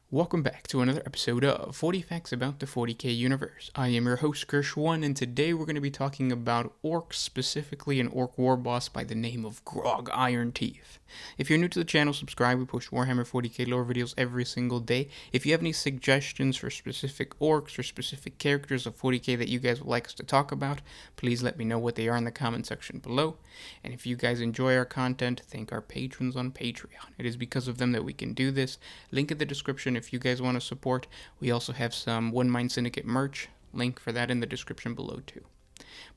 Welcome back to another episode of 40 Facts About the 40K Universe. I am your host, Gershwan, and today we're going to be talking about orcs, specifically an orc warboss by the name of Grog Ironteef. If you're new to the channel, subscribe. We post Warhammer 40K lore videos every single day. If you have any suggestions for specific orcs or specific characters of 40K that you guys would like us to talk about, please let me know what they are in the comment section below. And if you guys enjoy our content, thank our patrons on Patreon. It is because of them that we can do this. Link in the description if you guys want to support. We also have some One Mind Syndicate merch. Link for that in the description below too.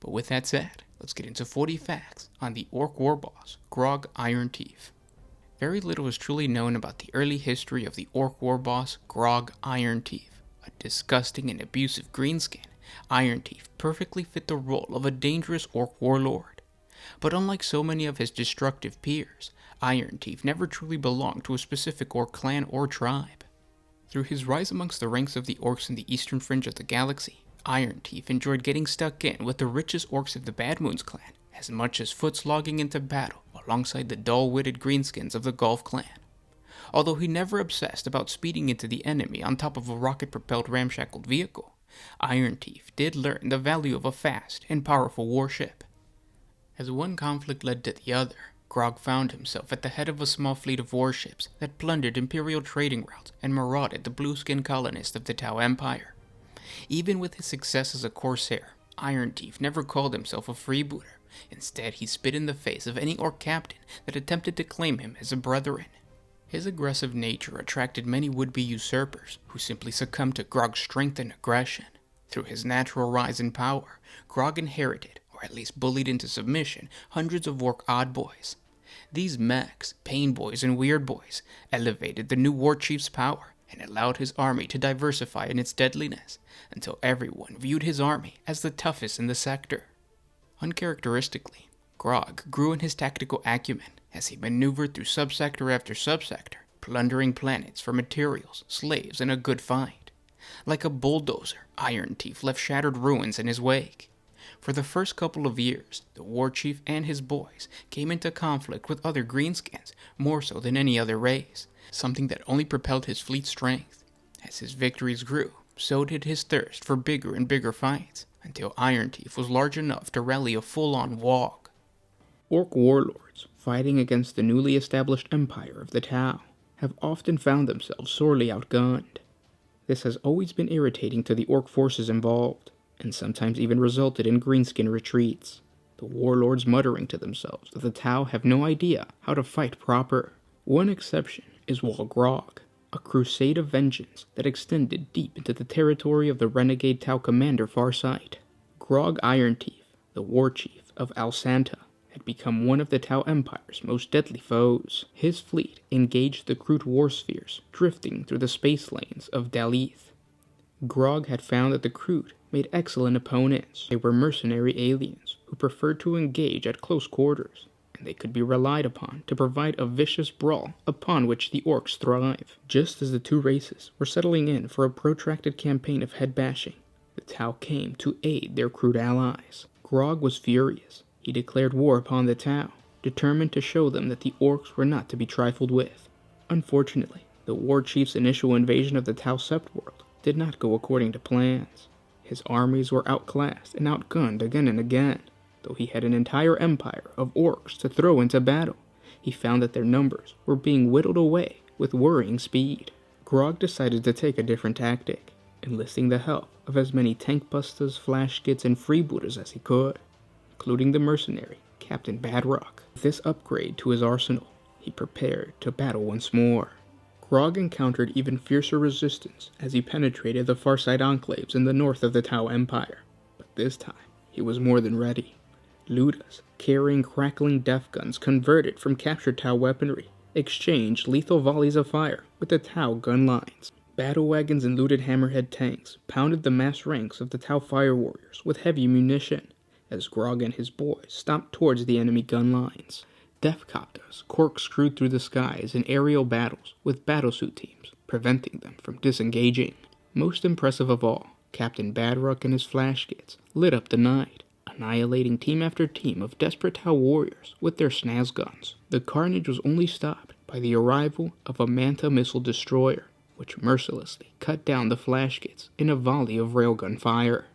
But with that said, let's get into 40 facts on the Ork Warboss Grog Ironteef. Very little is truly known about the early history of the Ork Warboss Grog Ironteef. A disgusting and abusive greenskin, Ironteef perfectly fit the role of a dangerous orc warlord. But unlike so many of his destructive peers, Ironteef never truly belonged to a specific orc clan or tribe. Through his rise amongst the ranks of the orcs in the eastern fringe of the galaxy, Ironteef enjoyed getting stuck in with the richest orcs of the Bad Moons clan, as much as foot slogging into battle alongside the dull-witted greenskins of the Gulf clan. Although he never obsessed about speeding into the enemy on top of a rocket-propelled ramshackled vehicle, Ironteef did learn the value of a fast and powerful warship. As one conflict led to the other, Grog found himself at the head of a small fleet of warships that plundered Imperial trading routes and marauded the blue-skinned colonists of the Tau Empire. Even with his success as a corsair, Ironteef never called himself a freebooter. Instead, he spit in the face of any orc captain that attempted to claim him as a brethren. His aggressive nature attracted many would-be usurpers who simply succumbed to Grog's strength and aggression. Through his natural rise in power, Grog inherited, or at least bullied into submission, hundreds of orc odd boys. These mechs, pain boys, and weird boys elevated the new war chief's power and allowed his army to diversify in its deadliness until everyone viewed his army as the toughest in the sector. Uncharacteristically, Grog grew in his tactical acumen as he maneuvered through subsector after subsector, plundering planets for materials, slaves, and a good fight. Like a bulldozer, Ironteef left shattered ruins in his wake. For the first couple of years, the war chief and his boys came into conflict with other greenskins more so than any other race, something that only propelled his fleet's strength. As his victories grew, so did his thirst for bigger and bigger fights, until Ironteef was large enough to rally a full-on Wog. Orc warlords, fighting against the newly established empire of the Tau, have often found themselves sorely outgunned. This has always been irritating to the orc forces involved, and sometimes even resulted in greenskin retreats, the warlords muttering to themselves that the Tau have no idea how to fight proper. One exception is Grog, a crusade of vengeance that extended deep into the territory of the renegade Tau commander Farsight. Grog Ironteef, the war chief of Alsanta, had become one of the Tau Empire's most deadly foes. His fleet engaged the Kroot war spheres, drifting through the space lanes of Daleth. Grog had found that the Kroot made excellent opponents. They were mercenary aliens who preferred to engage at close quarters, and they could be relied upon to provide a vicious brawl upon which the orcs thrive. Just as the two races were settling in for a protracted campaign of head-bashing, the Tau came to aid their Kroot allies. Grog was furious. He declared war upon the Tau, determined to show them that the orcs were not to be trifled with. Unfortunately, the war chief's initial invasion of the Tau Sept world did not go according to plans. His armies were outclassed and outgunned again and again. Though he had an entire empire of orcs to throw into battle, he found that their numbers were being whittled away with worrying speed. Grog decided to take a different tactic, enlisting the help of as many tank busters, flash kits, and freebooters as he could, including the mercenary Captain Badrock. With this upgrade to his arsenal, he prepared to battle once more. Grog encountered even fiercer resistance as he penetrated the Farsight enclaves in the north of the Tau Empire, but this time he was more than ready. Ludas, carrying crackling death guns converted from captured Tau weaponry, exchanged lethal volleys of fire with the Tau gun lines. Battle wagons and looted hammerhead tanks pounded the massed ranks of the Tau fire warriors with heavy munition, as Grog and his boys stomped towards the enemy gun lines. Deathcopters corkscrewed through the skies in aerial battles with battlesuit teams, preventing them from disengaging. Most impressive of all, Captain Badrock and his flash kits lit up the night, annihilating team after team of desperate Tau warriors with their snaz guns. The carnage was only stopped by the arrival of a Manta missile destroyer, which mercilessly cut down the flashkits in a volley of railgun fire.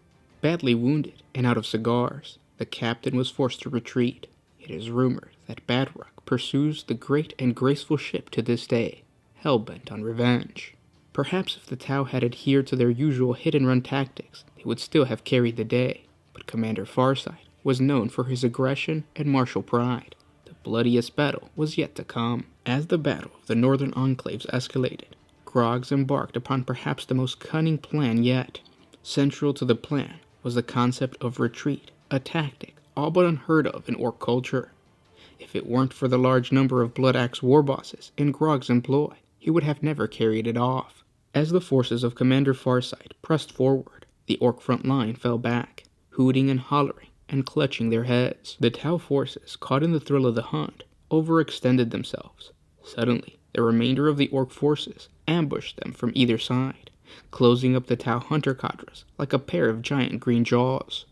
Badly wounded and out of cigars, the captain was forced to retreat. It is rumored that Badrock pursues the great and graceful ship to this day, hell-bent on revenge. Perhaps if the Tau had adhered to their usual hit-and-run tactics, they would still have carried the day, but Commander Farsight was known for his aggression and martial pride. The bloodiest battle was yet to come. As the Battle of the Northern Enclaves escalated, Grogs embarked upon perhaps the most cunning plan yet. Central to the plan was the concept of retreat, a tactic all but unheard of in Ork culture. If it weren't for the large number of Blood Axe warbosses in Grog's employ, he would have never carried it off. As the forces of Commander Farsight pressed forward, the Ork front line fell back, hooting and hollering and clutching their heads. The Tau forces, caught in the thrill of the hunt, overextended themselves. Suddenly, the remainder of the Ork forces ambushed them from either side, closing up the Tau hunter cadres like a pair of giant green jaws.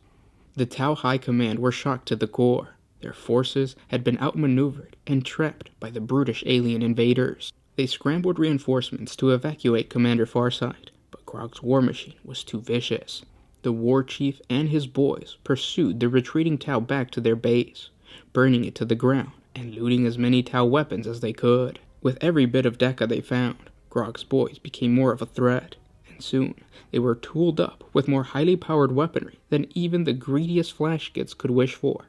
The Tau High Command were shocked to the core. Their forces had been outmaneuvered and trapped by the brutish alien invaders. They scrambled reinforcements to evacuate Commander Farsight, but Grog's war machine was too vicious. The war chief and his boys pursued the retreating Tau back to their base, burning it to the ground and looting as many Tau weapons as they could. With every bit of Deca they found, Grog's boys became more of a threat, and soon they were tooled up with more highly powered weaponry than even the greediest flashkits could wish for.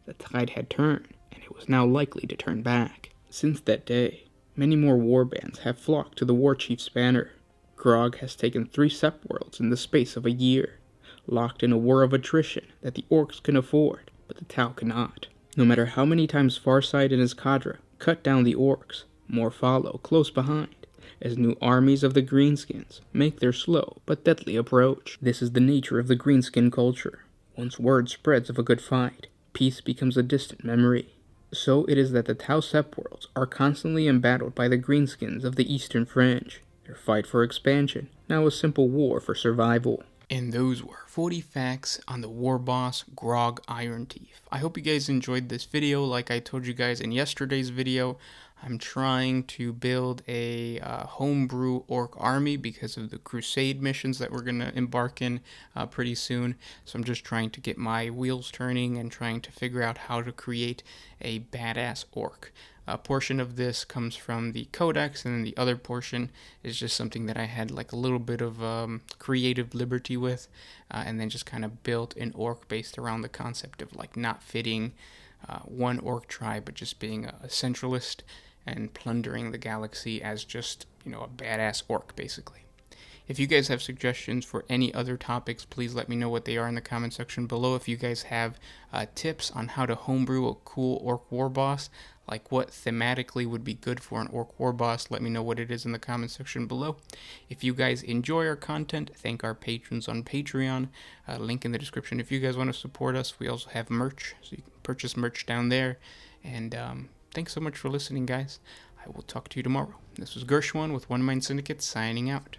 The tide had turned, and it was now likely to turn back. Since that day, many more warbands have flocked to the war chief's banner. Grog has taken 3 Sept-worlds in the space of a year, locked in a war of attrition that the Orks can afford, but the Tau cannot. No matter how many times Farsight and his cadre cut down the Orks, more follow close behind, as new armies of the Greenskins make their slow but deadly approach. This is the nature of the Greenskin culture. Once word spreads of a good fight, peace becomes a distant memory. So it is that the Tau Sept-worlds are constantly embattled by the Greenskins of the Eastern Fringe, their fight for expansion, now a simple war for survival. And those were 40 facts on the Warboss Grog Ironteef. I hope you guys enjoyed this video. Like I told you guys in yesterday's video, I'm trying to build a homebrew Ork army because of the crusade missions that we're going to embark in pretty soon. So I'm just trying to get my wheels turning and trying to figure out how to create a badass Ork. A portion of this comes from the codex, and then the other portion is just something that I had like a little bit of creative liberty with, and then just kind of built an Ork based around the concept of like not fitting one Ork tribe, but just being a centralist and plundering the galaxy as just, you know, a badass Ork basically. If you guys have suggestions for any other topics, please let me know what they are in the comment section below. If you guys have tips on how to homebrew a cool Ork Warboss, like what thematically would be good for an Ork Warboss, let me know what it is in the comment section below. If you guys enjoy our content, thank our patrons on Patreon. Link in the description if you guys want to support us. We also have merch, so you can purchase merch down there. And thanks so much for listening, guys. I will talk to you tomorrow. This was Gershwin with One Mind Syndicate signing out.